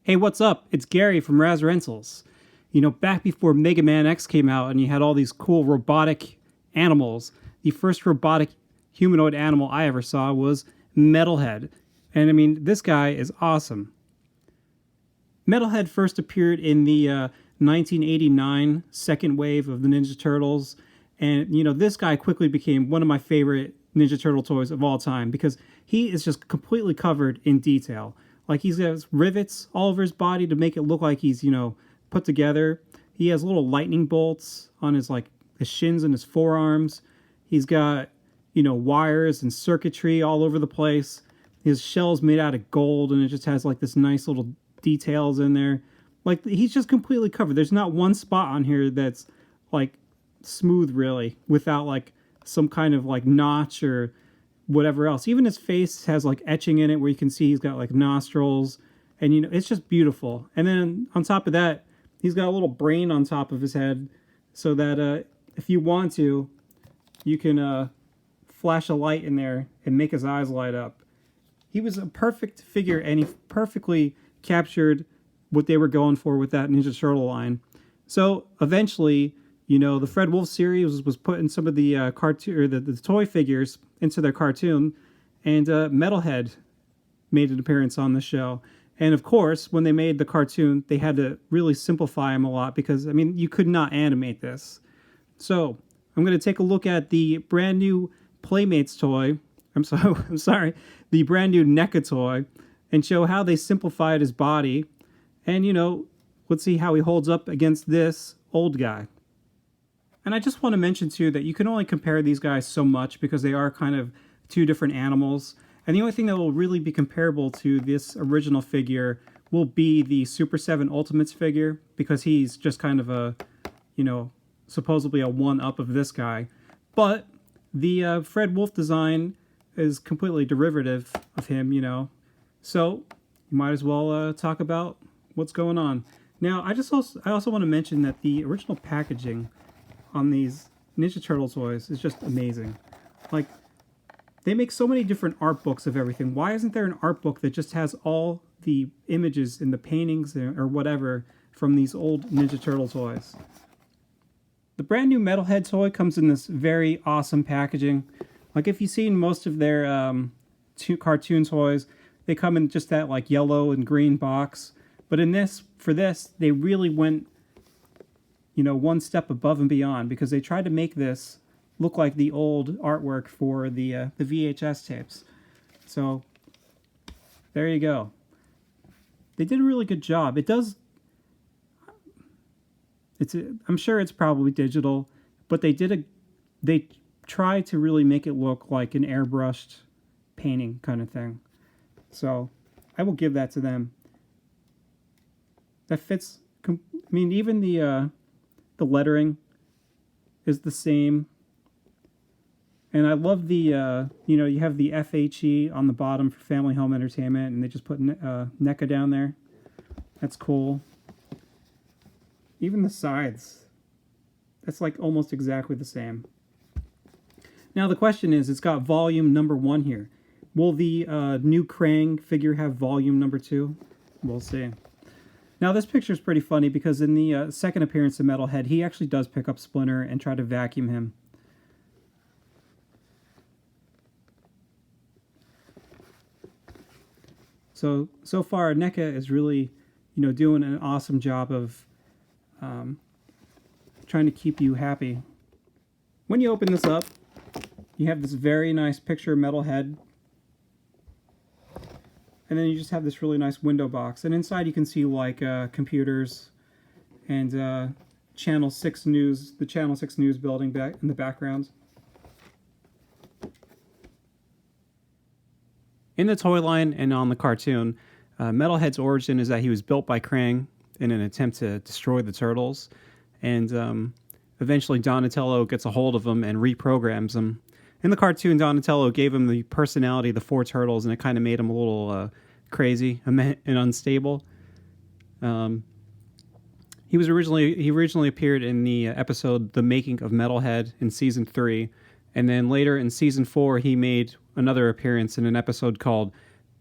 Hey, what's up? It's Gary from Raz Rentals. You know, back before Mega Man X came out and you had all these cool robotic animals, the first robotic humanoid animal I ever saw was Metalhead. And I mean, this guy is awesome. Metalhead first appeared in the 1989 second wave of the Ninja Turtles. And, you know, this guy quickly became one of my favorite Ninja Turtle toys of all time because he is just completely covered in detail. Like he's got rivets all over his body to make it look like he's, put together. He has little lightning bolts on his shins and his forearms. He's got, wires and circuitry all over the place. His shell's made out of gold and it just has like this nice little details in there. Like he's just completely covered. There's not one spot on here that's like smooth really without like some kind of like notch or whatever else. Even his face has like etching in it where you can see he's got like nostrils and it's just beautiful. And then on top of that, he's got a little brain on top of his head so that if you want to, you can flash a light in there and make his eyes light up. He was a perfect figure and he perfectly captured what they were going for with that Ninja Turtle line. So eventually, the Fred Wolf series was putting some of the cartoon or the toy figures into their cartoon, and Metalhead made an appearance on the show. And of course, when they made the cartoon, they had to really simplify him a lot because I mean, you could not animate this. So I'm going to take a look at the brand new Playmates toy. I'm sorry, the brand new NECA toy, and show how they simplified his body. And let's see how he holds up against this old guy. And I just want to mention too that you can only compare these guys so much because they are kind of two different animals. And the only thing that will really be comparable to this original figure will be the Super 7 Ultimates figure because he's just kind of a, supposedly a one-up of this guy. But the Fred Wolf design is completely derivative of him, So you might as well talk about what's going on. Now, I also want to mention that the original packaging on these Ninja Turtle toys is just amazing. Like, they make so many different art books of everything. Why isn't there an art book that just has all the images and the paintings or whatever from these old Ninja Turtle toys? The brand new Metalhead toy comes in this very awesome packaging. Like, if you've seen most of their cartoon toys, they come in just that like yellow and green box. But for this, they really went one step above and beyond because they tried to make this look like the old artwork for the VHS tapes. So there you go. They did a really good job. I'm sure it's probably digital, but they tried to really make it look like an airbrushed painting kind of thing. So I will give that to them. That fits. I mean, even the lettering is the same. And I love the, you have the FHE on the bottom for Family Home Entertainment, and they just put NECA down there. That's cool. Even the sides. That's like almost exactly the same. Now the question is, it's got volume number 1 here. Will the new Krang figure have volume number 2? We'll see. Now, this picture is pretty funny because in the second appearance of Metalhead, he actually does pick up Splinter and try to vacuum him. So far, NECA is really, doing an awesome job of trying to keep you happy. When you open this up, you have this very nice picture of Metalhead. And then you just have this really nice window box. And inside you can see like computers and Channel 6 News, the Channel 6 News building back in the background. In the toy line and on the cartoon, Metalhead's origin is that he was built by Krang in an attempt to destroy the Turtles. And eventually Donatello gets a hold of him and reprograms him. In the cartoon, Donatello gave him the personality of the 4 turtles, and it kind of made him a little crazy and unstable. He originally appeared in the episode "The Making of Metalhead" in season 3, and then later in season 4, he made another appearance in an episode called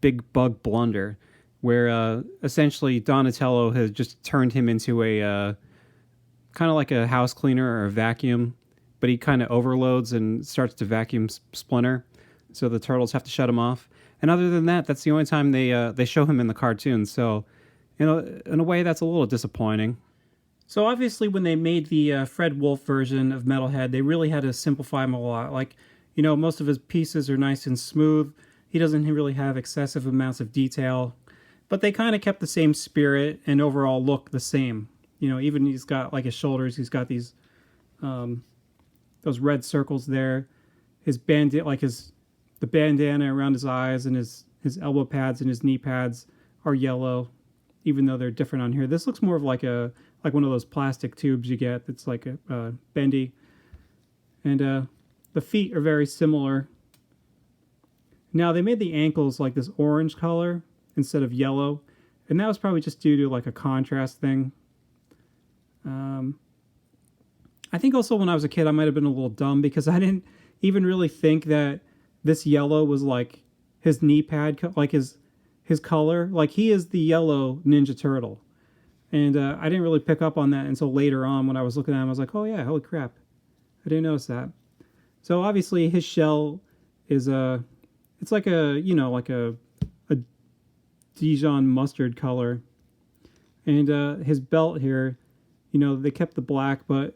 "Big Bug Blunder." where essentially Donatello has just turned him into a kind of like a house cleaner or a vacuum, but he kind of overloads and starts to vacuum Splinter, so the turtles have to shut him off. And other than that, that's the only time they show him in the cartoon. So, in a way, that's a little disappointing. So obviously, when they made the Fred Wolf version of Metalhead, they really had to simplify him a lot. Like, most of his pieces are nice and smooth. He doesn't really have excessive amounts of detail, but they kind of kept the same spirit and overall look the same. Even he's got like his shoulders, he's got these those red circles there. His the bandana around his eyes and his elbow pads and his knee pads are yellow, even though they're different on here. This looks more of like one of those plastic tubes you get that's like a bendy. And the feet are very similar. Now they made the ankles like this orange color instead of yellow, and that was probably just due to like a contrast thing. I think also when I was a kid I might have been a little dumb because I didn't even really think that this yellow was like his knee pad, like his color. Like he is the yellow Ninja Turtle. And I didn't really pick up on that until later on when I was looking at him. I was like, oh yeah, holy crap. I didn't notice that. So obviously his shell is it's like a Dijon mustard color. And his belt here, they kept the black, but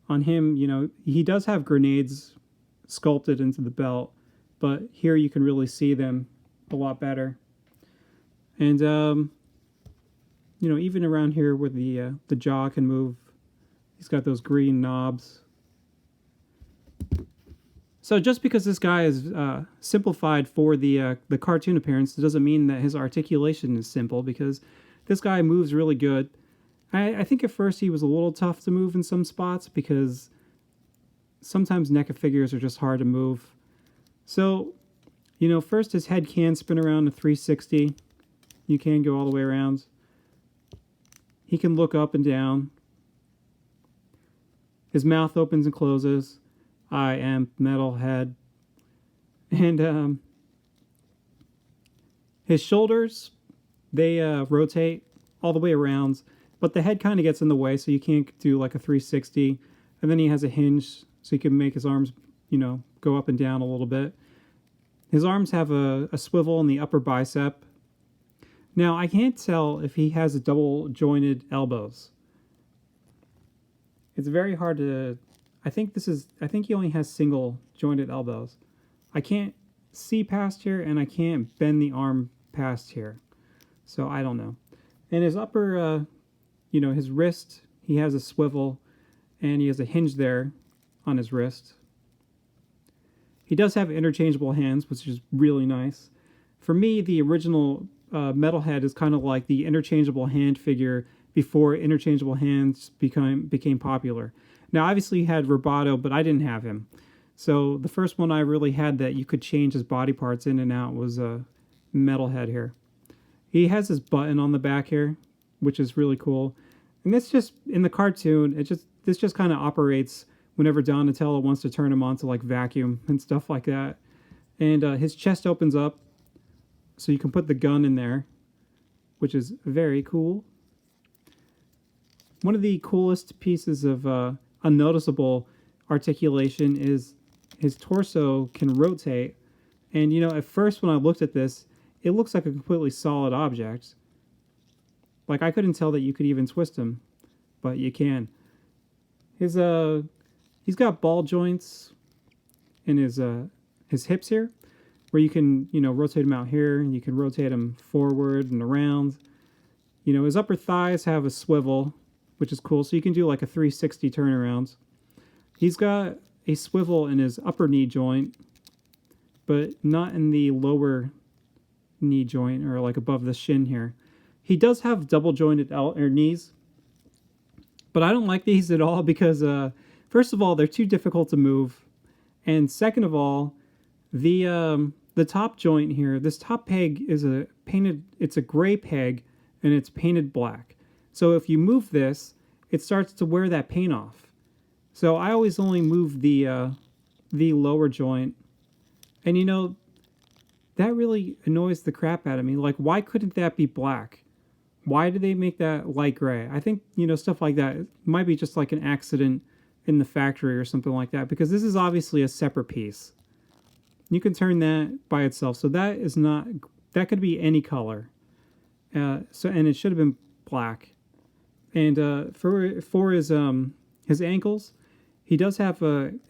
on him, he does have grenades sculpted into the belt, but here you can really see them a lot better. And even around here where the jaw can move, he's got those green knobs. So just because this guy is simplified for the cartoon appearance, it doesn't mean that his articulation is simple, because this guy moves really good. I think at first he was a little tough to move in some spots because sometimes NECA figures are just hard to move. So, first his head can spin around a 360. You can go all the way around. He can look up and down. His mouth opens and closes. I am Metalhead. And his shoulders, they rotate all the way around, but the head kind of gets in the way, so you can't do like a 360. And then he has a hinge, so you can make his arms, go up and down a little bit. His arms have a swivel in the upper bicep. Now, I can't tell if he has a double jointed elbows. It's very hard to... I think he only has single jointed elbows. I can't see past here, and I can't bend the arm past here. So I don't know. And his upper, his wrist, he has a swivel, and he has a hinge there on his wrist. He does have interchangeable hands, which is really nice. For me, the original Metalhead is kind of like the interchangeable hand figure before interchangeable hands became popular. Now, obviously, you had Roboto, but I didn't have him. So the first one I really had that you could change his body parts in and out was Metalhead here. He has his button on the back here, which is really cool. And this just, in the cartoon, this just kind of operates whenever Donatello wants to turn him on to like vacuum and stuff like that. And his chest opens up, so you can put the gun in there, which is very cool. One of the coolest pieces of unnoticeable articulation is his torso can rotate. And, at first when I looked at this, it looks like a completely solid object. Like, I couldn't tell that you could even twist him, but you can. He's got ball joints in his hips here, where you can, rotate him out here, and you can rotate him forward and around. His upper thighs have a swivel, which is cool, so you can do like a 360 turnaround. He's got a swivel in his upper knee joint, but not in the lower knee joint, or like above the shin here. He does have double jointed knees, but I don't like these at all because, first of all, they're too difficult to move, and second of all, the top joint here, this top peg is it's a gray peg, and it's painted black. So if you move this, it starts to wear that paint off. So I always only move the lower joint. And that really annoys the crap out of me. Like, why couldn't that be black? Why did they make that light gray? I think, stuff like that might be just like an accident in the factory or something like that, because this is obviously a separate piece. You can turn that by itself. So that is not, that could be any color. And it should have been black. And for his ankles, he does have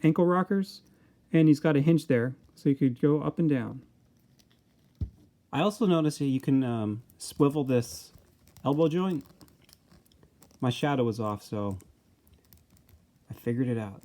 ankle rockers, and he's got a hinge there, so you could go up and down. I also noticed that you can swivel this elbow joint. My shadow was off, so I figured it out.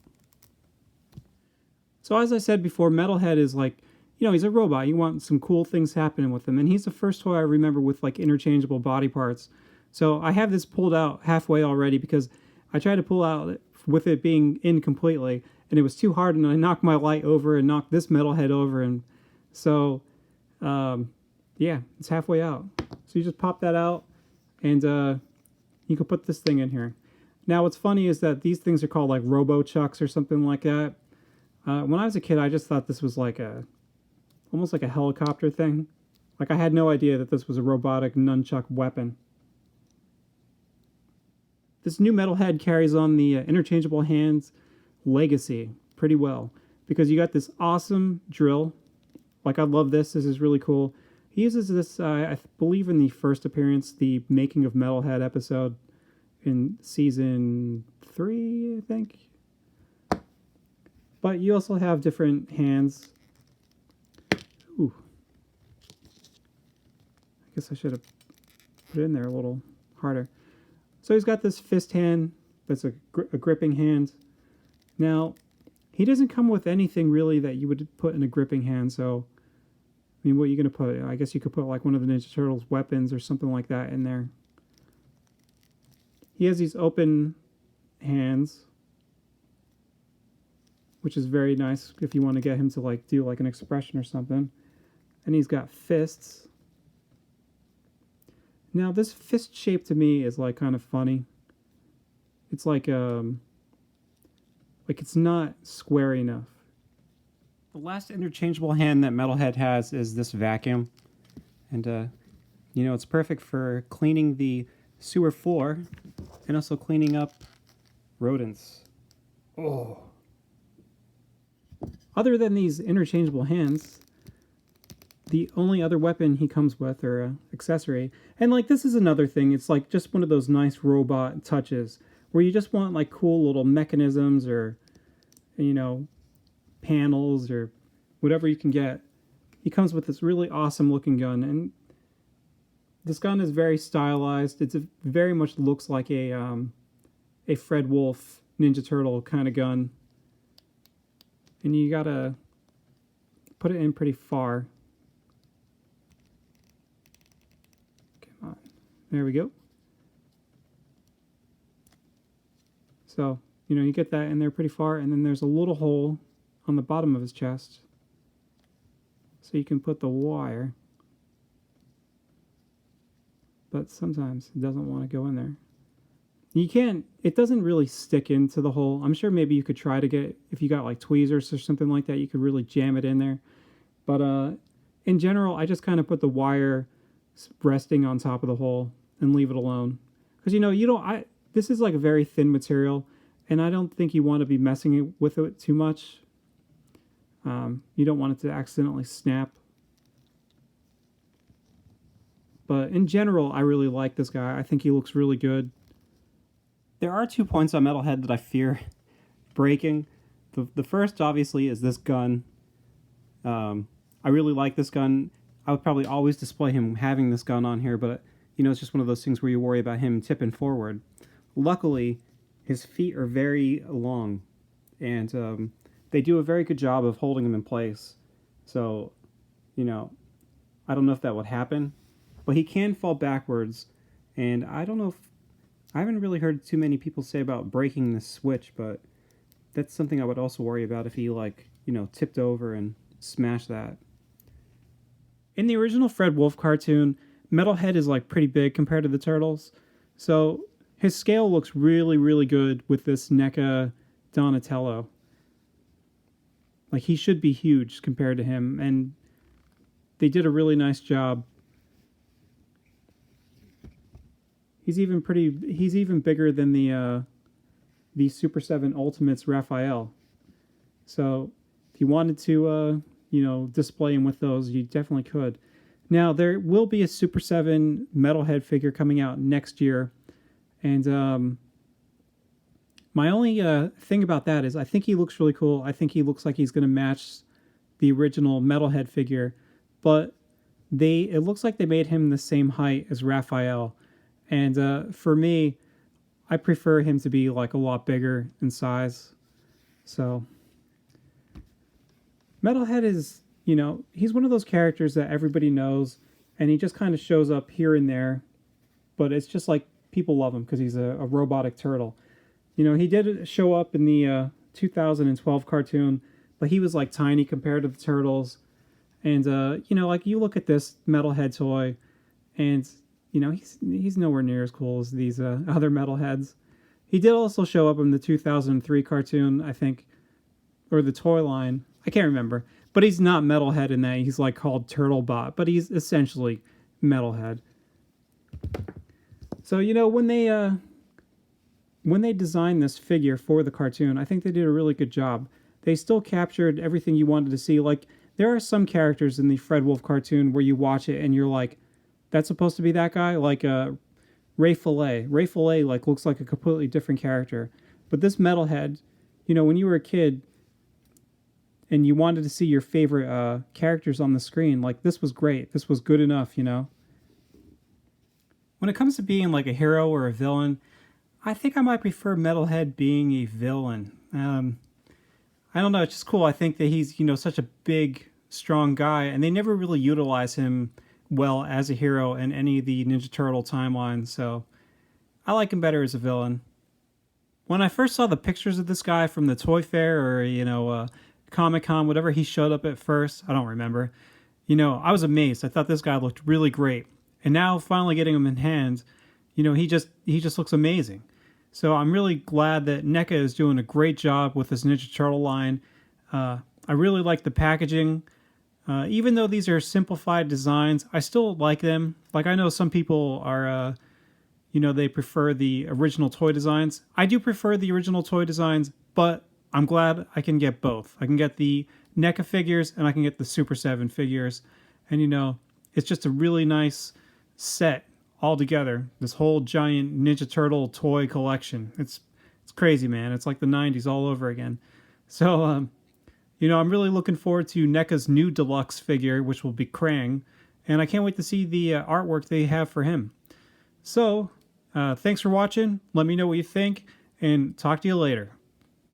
So as I said before, Metalhead is like, he's a robot. You want some cool things happening with him. And he's the first toy I remember with like interchangeable body parts. So I have this pulled out halfway already because I tried to pull out with it being in completely, and it was too hard, and I knocked my light over and knocked this Metalhead over. And so, yeah, it's halfway out. So you just pop that out, and you can put this thing in here. Now what's funny is that these things are called like Robo Chucks or something like that. When I was a kid, I just thought this was like almost like a helicopter thing. Like I had no idea that this was a robotic nunchuck weapon. This new Metalhead carries on the interchangeable hands legacy pretty well, because you got this awesome drill. Like I love this. This is really cool. He uses this, I believe, in the first appearance, the Making of Metalhead episode in season 3, I think. But you also have different hands. Ooh. I guess I should have put it in there a little harder. So he's got this fist hand that's a gripping hand. Now, he doesn't come with anything really that you would put in a gripping hand. So, I mean, what are you going to put? I guess you could put like one of the Ninja Turtles' weapons or something like that in there. He has these open hands, which is very nice if you want to get him to like do like an expression or something. And he's got fists. Now this fist shape to me is like kind of funny. It's like it's not square enough. The last interchangeable hand that Metalhead has is this vacuum. And it's perfect for cleaning the sewer floor and also cleaning up rodents. Oh. Other than these interchangeable hands, the only other weapon he comes with, or accessory, and like this is another thing, it's like just one of those nice robot touches where you just want like cool little mechanisms or, panels or whatever you can get. He comes with this really awesome looking gun, and this gun is very stylized. It's very much looks like a Fred Wolf Ninja Turtle kind of gun. And you gotta put it in pretty far. Come on. There we go. So, you get that in there pretty far, and then there's a little hole on the bottom of his chest. So you can put the wire. But sometimes it doesn't want to go in there. You can't, it doesn't really stick into the hole. I'm sure maybe you could try to get, if you got like tweezers or something like that, you could really jam it in there. But in general, I just kind of put the wire resting on top of the hole and leave it alone. Because, this is like a very thin material, and I don't think you want to be messing with it too much. You don't want it to accidentally snap. But in general, I really like this guy. I think he looks really good. There are 2 points on Metalhead that I fear breaking. The first, obviously, is this gun. I really like this gun. I would probably always display him having this gun on here, but, it's just one of those things where you worry about him tipping forward. Luckily, his feet are very long, and they do a very good job of holding him in place. So, I don't know if that would happen, but he can fall backwards, and I don't know if, I haven't really heard too many people say about breaking the switch, but that's something I would also worry about if he, tipped over and smashed that. In the original Fred Wolf cartoon, Metalhead is, pretty big compared to the Turtles. So his scale looks really, really good with this NECA Donatello. He should be huge compared to him. And they did a really nice job. He's even bigger than the Super 7 Ultimates Raphael. So if you wanted to display him with those, you definitely could. Now there will be a Super 7 Metalhead figure coming out next year, and my only thing about that is I think he looks really cool. I think he looks like he's going to match the original Metalhead figure, but it looks like they made him the same height as Raphael, and for me, I prefer him to be like a lot bigger in size. So Metalhead is, he's one of those characters that everybody knows, and he just kind of shows up here and there, but it's just like people love him because he's a robotic turtle. He did show up in the 2012 cartoon, but he was like tiny compared to the turtles. And like you look at this Metalhead toy, and he's nowhere near as cool as these other Metalheads. He did also show up in the 2003 cartoon, I think, or the toy line. I can't remember, but he's not Metalhead in that. He's like called Turtlebot, but he's essentially Metalhead. So when they designed this figure for the cartoon, I think they did a really good job. They still captured everything you wanted to see. Like, there are some characters in the Fred Wolf cartoon where you watch it and you're like, that's supposed to be that guy? Like Ray Fillet. Ray Fillet looks like a completely different character. But this Metalhead, when you were a kid and you wanted to see your favorite characters on the screen, this was great. This was good enough, When it comes to being like a hero or a villain, I think I might prefer Metalhead being a villain. I don't know, it's just cool. I think that he's, such a big, strong guy, and they never really utilize him well as a hero in any of the Ninja Turtle timelines, so I like him better as a villain. When I first saw the pictures of this guy from the Toy Fair or, Comic-Con, whatever he showed up at first, I don't remember, I was amazed. I thought this guy looked really great. And now finally getting him in hand, he just looks amazing. So I'm really glad that NECA is doing a great job with this Ninja Turtle line. I really like the packaging. Even though these are simplified designs, I still like them. Like, I know some people are, they prefer the original toy designs. I do prefer the original toy designs, but I'm glad I can get both. I can get the NECA figures and I can get the Super 7 figures. And, it's just a really nice set all together. This whole giant Ninja Turtle toy collection. It's crazy, man. It's like the 90s all over again. So, I'm really looking forward to NECA's new deluxe figure, which will be Krang. And I can't wait to see the artwork they have for him. So, thanks for watching. Let me know what you think, and talk to you later.